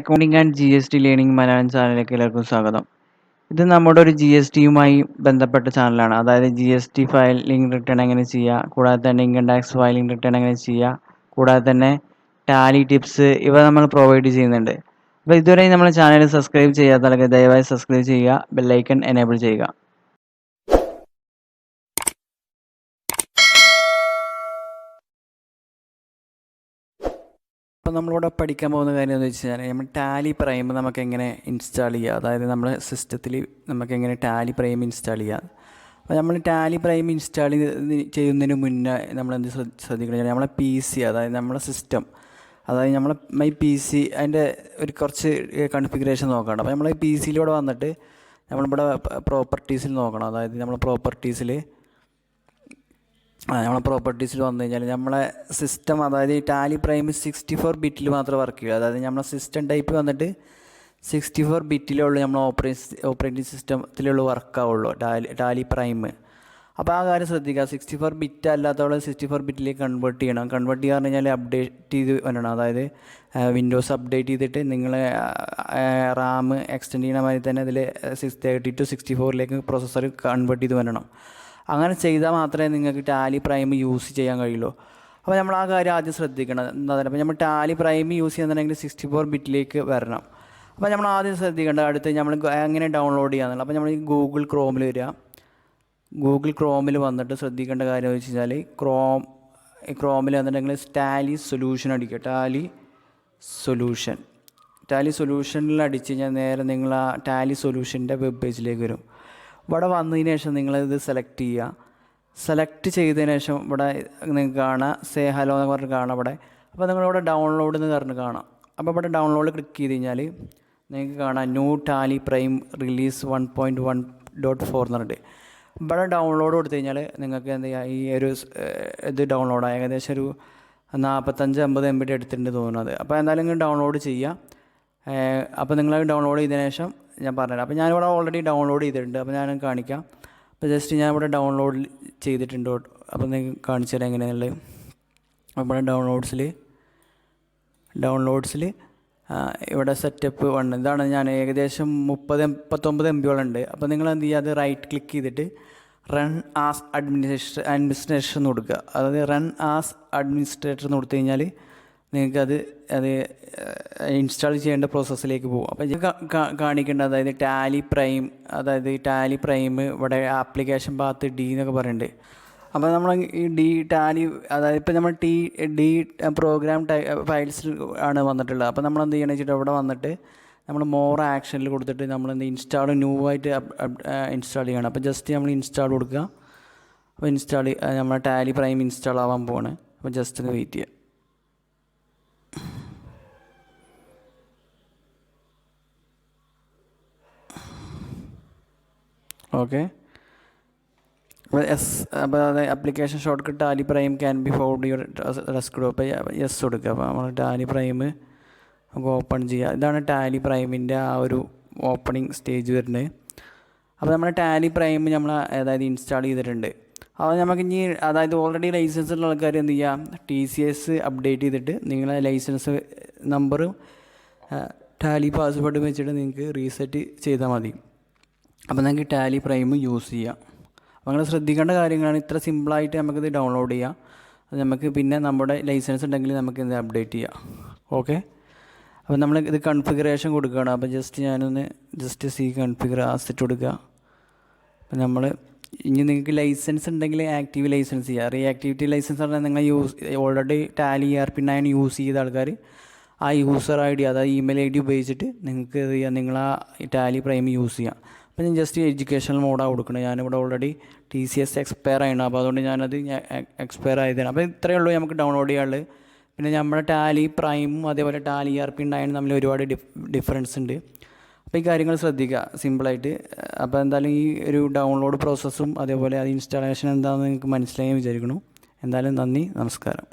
Accounting and GST learning Malayalam ചാനലിലേക്ക് എല്ലാവർക്കും സ്വാഗതം. ഇത് നമ്മുടെ ഒരു GSTയുമായി ബന്ധപ്പെട്ട ചാനലാണ്. അതായത് GST ഫയലിംഗ് റിട്ടേൺ എങ്ങനെ ചെയ്യുക, കൂടാതെ തന്നെ ഇൻകം ടാക്സ് ഫയലിംഗ് റിട്ടേൺ എങ്ങനെ ചെയ്യുക, കൂടാതെ തന്നെ ടാലി ടിപ്സ് ഇവ നമ്മൾ പ്രൊവൈഡ് ചെയ്യുന്നുണ്ട്. അപ്പോൾ ഇതുവരെ നമ്മുടെ ചാനൽ സബ്സ്ക്രൈബ് ചെയ്യാത്തവർക്ക് ദയവായി സബ്സ്ക്രൈബ് ചെയ്യുക, ബെല്ലൈക്കൺ എനേബിൾ ചെയ്യുക. അപ്പോൾ നമ്മളിവിടെ പഠിക്കാൻ പോകുന്ന കാര്യം എന്ന് വെച്ച് കഴിഞ്ഞാൽ നമ്മൾ ടാലി പ്രൈം നമുക്ക് എങ്ങനെ ഇൻസ്റ്റാൾ ചെയ്യുക, അതായത് നമ്മുടെ സിസ്റ്റത്തിൽ നമുക്ക് എങ്ങനെ ടാലി പ്രൈം ഇൻസ്റ്റാൾ ചെയ്യുക. അപ്പോൾ നമ്മൾ ടാലി പ്രൈം ഇൻസ്റ്റാൾ ചെയ്യുന്നതിന് മുന്നേ നമ്മൾ എന്ത് ശ്രദ്ധിക്കണം, നമ്മളെ PC അതായത് നമ്മളെ സിസ്റ്റം, അതായത് നമ്മളെ PC അതിൻ്റെ ഒരു കുറച്ച് കൺഫിഗറേഷൻ നോക്കണം. അപ്പോൾ നമ്മൾ PCയിലൂടെ വന്നിട്ട് നമ്മളിവിടെ പ്രോപ്പർട്ടീസിൽ നോക്കണം. അതായത് നമ്മളെ പ്രോപ്പർട്ടീസിൽ വന്നു കഴിഞ്ഞാൽ നമ്മളെ സിസ്റ്റം, അതായത് ഈ ടാലി പ്രൈം 64 ബിറ്റിൽ മാത്രമേ വർക്ക് ചെയ്യുക. അതായത് നമ്മളെ സിസ്റ്റം ടൈപ്പ് വന്നിട്ട് 64 ബിറ്റിലേ ഉള്ളൂ നമ്മൾ ഓപ്പറേറ്റിംഗ് സിസ്റ്റത്തിലുള്ള വർക്കാവുള്ളൂ ടാലി പ്രൈം. അപ്പോൾ ആ കാര്യം ശ്രദ്ധിക്കുക. 64 ബിറ്റ് അല്ലാത്തവളെ 64 ബിറ്റിലേക്ക് കൺവേർട്ട് ചെയ്യണം. കൺവേർട്ട് ചെയ്യുക പറഞ്ഞു കഴിഞ്ഞാൽ അപ്ഡേറ്റ് ചെയ്ത് വരണം. അതായത് വിൻഡോസ് അപ്ഡേറ്റ് ചെയ്തിട്ട് നിങ്ങൾ റാം എക്സ്റ്റെൻഡ് ചെയ്യണ മാതിരി തന്നെ അതിൽ 630 to 64 പ്രോസസ്സർ കൺവേർട്ട് ചെയ്ത് വരണം. അങ്ങനെ ചെയ്താൽ മാത്രമേ നിങ്ങൾക്ക് ടാലി പ്രൈം യൂസ് ചെയ്യാൻ കഴിയുള്ളൂ. അപ്പോൾ നമ്മൾ ആ കാര്യം ആദ്യം ശ്രദ്ധിക്കണം. എന്താ പറയുക, അപ്പോൾ നമ്മൾ ടാലി പ്രൈം യൂസ് ചെയ്യുന്നുണ്ടെങ്കിൽ 64 ബിറ്റിലേക്ക് വരണം. അപ്പോൾ നമ്മൾ ആദ്യം ശ്രദ്ധിക്കേണ്ടത് അടുത്ത് നമ്മൾ എങ്ങനെ ഡൗൺലോഡ് ചെയ്യാന്നുള്ളത്. അപ്പോൾ നമ്മൾ ഈ ഗൂഗിൾ ക്രോമിൽ വരിക. ഗൂഗിൾ ക്രോമിൽ വന്നിട്ട് ശ്രദ്ധിക്കേണ്ട കാര്യം വെച്ച് കഴിഞ്ഞാൽ ക്രോമിൽ വന്നിട്ടുണ്ടെങ്കിൽ ടാലി സൊല്യൂഷൻ അടിക്കുക. ടാലി സൊല്യൂഷനിൽ അടിച്ച് കഴിഞ്ഞാൽ നേരെ നിങ്ങൾ ആ ടാലി സൊല്യൂഷൻ്റെ വെബ് പേജിലേക്ക് വരും. ഇവിടെ വന്നതിന് ശേഷം നിങ്ങളിത് സെലക്ട് ചെയ്യുക. സെലക്ട് ചെയ്തതിന് ശേഷം ഇവിടെ നിങ്ങൾക്ക് കാണാം സേ ഹലോ എന്ന് പറഞ്ഞിട്ട് കാണാം ഇവിടെ. അപ്പോൾ നിങ്ങളിവിടെ ഡൗൺലോഡ് എന്ന് പറഞ്ഞ് കാണാം. അപ്പോൾ ഇവിടെ ഡൗൺലോഡ് ക്ലിക്ക് ചെയ്ത് കഴിഞ്ഞാൽ നിങ്ങൾക്ക് കാണാം ന്യൂ ടാലി പ്രൈം റിലീസ് 1.1.4 എന്ന് പറഞ്ഞിട്ട്. ഇവിടെ ഡൗൺലോഡ് കൊടുത്തു കഴിഞ്ഞാൽ നിങ്ങൾക്ക് എന്ത് ചെയ്യുക, ഈ ഒരു ഇത് ഡൗൺലോഡാണ് ഏകദേശം ഒരു 45-50 MB എടുത്തിട്ടുണ്ട് തോന്നുന്നത്. അപ്പോൾ എന്തായാലും നിങ്ങൾ ഡൗൺലോഡ് ചെയ്യുക. അപ്പോൾ നിങ്ങൾ ഡൗൺലോഡ് ചെയ്തതിന് ശേഷം ഞാൻ പറഞ്ഞുതരാം. അപ്പോൾ ഞാനിവിടെ ഓൾറെഡി ഡൗൺലോഡ് ചെയ്തിട്ടുണ്ട്. അപ്പോൾ ഞാൻ കാണിക്കാം. അപ്പോൾ ജസ്റ്റ് ഞാൻ ഇവിടെ ഡൗൺലോഡ് ചെയ്തിട്ടുണ്ട്. അപ്പോൾ നിങ്ങൾക്ക് കാണിച്ചു തരാം എങ്ങനെയാണുള്ളത്. അപ്പോൾ ഡൗൺലോഡ്സിൽ ഇവിടെ സെറ്റപ്പ് 1 ഇതാണ്. ഞാൻ ഏകദേശം 30-39 MB ഉണ്ട്. അപ്പോൾ നിങ്ങൾ എന്ത് ചെയ്യുക, അത് റൈറ്റ് ക്ലിക്ക് ചെയ്തിട്ട് റൺ ആസ് അഡ്മിനിസ്ട്രേഷൻ എന്ന് കൊടുക്കുക. അതായത് റൺ ആസ് അഡ്മിനിസ്ട്രേറ്റർ എന്ന് കൊടുത്തു കഴിഞ്ഞാൽ നിങ്ങൾക്കത് ഇൻസ്റ്റാൾ ചെയ്യേണ്ട പ്രോസസ്സിലേക്ക് പോകും. അപ്പോൾ ഇത് കാണിക്കേണ്ട അതായത് ടാലി പ്രൈം ഇവിടെ ആപ്ലിക്കേഷൻ പാത്ത് D എന്നൊക്കെ പറയുന്നുണ്ട്. അപ്പോൾ നമ്മൾ ഈ ടാലി അതായത് ഇപ്പോൾ നമ്മൾ പ്രോഗ്രാം ഫയൽസിൽ ആണ് വന്നിട്ടുള്ളത്. അപ്പോൾ നമ്മൾ എന്ത് ചെയ്യണമെന്ന് വെച്ചിട്ട് അവിടെ വന്നിട്ട് നമ്മൾ മോർ ആക്ഷനിൽ കൊടുത്തിട്ട് നമ്മൾ ഇൻസ്റ്റാൾ ന്യൂ ആയിട്ട് ഇൻസ്റ്റാൾ ചെയ്യണം. അപ്പോൾ ജസ്റ്റ് നമ്മൾ ഇൻസ്റ്റാൾ കൊടുക്കുക. അപ്പോൾ നമ്മളെ ടാലി പ്രൈം ഇൻസ്റ്റാൾ ആവാൻ പോവാണ്. അപ്പോൾ ജസ്റ്റ് ഒന്ന് വെയിറ്റ് ചെയ്യുക. ഓക്കെ. അപ്പോൾ അത് application short cut Tally prime can be forward your desktop. Yes കൊടുക്കുക. അപ്പോൾ നമ്മൾ ടാലി പ്രൈം നമുക്ക് ഓപ്പൺ ചെയ്യുക. ഇതാണ് ടാലി പ്രൈമിൻ്റെ ആ ഒരു ഓപ്പണിംഗ് സ്റ്റേജ് വരുന്നത്. അപ്പോൾ നമ്മുടെ ടാലി പ്രൈം നമ്മൾ അതായത് ഇൻസ്റ്റാൾ ചെയ്തിട്ടുണ്ട്. അപ്പോൾ നമുക്ക് ഇനി അതായത് ഓൾറെഡി ലൈസൻസ് ഉള്ള ആൾക്കാർ എന്ത് ചെയ്യാം, TCS അപ്ഡേറ്റ് ചെയ്തിട്ട് നിങ്ങളെ ലൈസൻസ് നമ്പറും ടാലി പാസ്വേഡും വെച്ചിട്ട് നിങ്ങൾക്ക് റീസെറ്റ് ചെയ്താൽ മതി. അപ്പോൾ നിങ്ങൾക്ക് ടാലി പ്രൈം യൂസ് ചെയ്യാം. അപ്പോൾ നിങ്ങൾ ശ്രദ്ധിക്കേണ്ട കാര്യങ്ങളാണ്. ഇത്ര സിമ്പിളായിട്ട് നമുക്കിത് ഡൗൺലോഡ് ചെയ്യാം. അത് നമുക്ക് പിന്നെ നമ്മുടെ ലൈസൻസ് ഉണ്ടെങ്കിൽ നമുക്കിത് അപ്ഡേറ്റ് ചെയ്യാം. ഓക്കെ. അപ്പോൾ നമ്മൾ ഇത് കൺഫിഗറേഷൻ കൊടുക്കുകയാണ്. അപ്പോൾ ഞാനൊന്ന് കൺഫിഗർ ആസിറ്റ് കൊടുക്കുക. അപ്പോൾ നമ്മൾ ഇനി നിങ്ങൾക്ക് ലൈസൻസ് ഉണ്ടെങ്കിൽ ആക്റ്റീവ് ലൈസൻസ് ചെയ്യുക. റീആക്ടിവിറ്റി ലൈസൻസ് പറഞ്ഞാൽ നിങ്ങൾ ഓൾറെഡി ടാലി ERP9 യൂസ് ചെയ്ത ആൾക്കാർ ആ യൂസർ ID അതായത് ഇമെയിൽ ID ഉപയോഗിച്ചിട്ട് നിങ്ങൾക്ക് ഇത് ചെയ്യാം, നിങ്ങൾ ആ ടാലി പ്രൈം യൂസ് ചെയ്യാം. അപ്പോൾ ഞാൻ ജസ്റ്റ് എഡ്യൂക്കേഷണൽ മോഡാണ് കൊടുക്കുന്നത്. ഞാനിവിടെ ഓൾറെഡി TCS എക്സ്പയർ ആയിരുന്നു. അപ്പോൾ അതുകൊണ്ട് ഞാനത് എക്സ്പയർ ആയതാണ്. അപ്പോൾ ഇത്രയേ ഉള്ളൂ നമുക്ക് ഡൗൺലോഡ് ചെയ്യാനുള്ളത്. പിന്നെ നമ്മുടെ ടാലി പ്രൈമും അതേപോലെ ടാലി ERP9 തമ്മിൽ ഒരുപാട് ഡിഫറൻസ് ഉണ്ട്. അപ്പോൾ ഈ കാര്യങ്ങൾ ശ്രദ്ധിക്കുക സിമ്പിളായിട്ട്. അപ്പോൾ എന്തായാലും ഈ ഒരു ഡൗൺലോഡ് പ്രോസസ്സും അതേപോലെ അത് ഇൻസ്റ്റാളേഷൻ എന്താണെന്ന് നിങ്ങൾക്ക് മനസ്സിലായി വിചാരിക്കുന്നു. എന്തായാലും നന്ദി, നമസ്കാരം.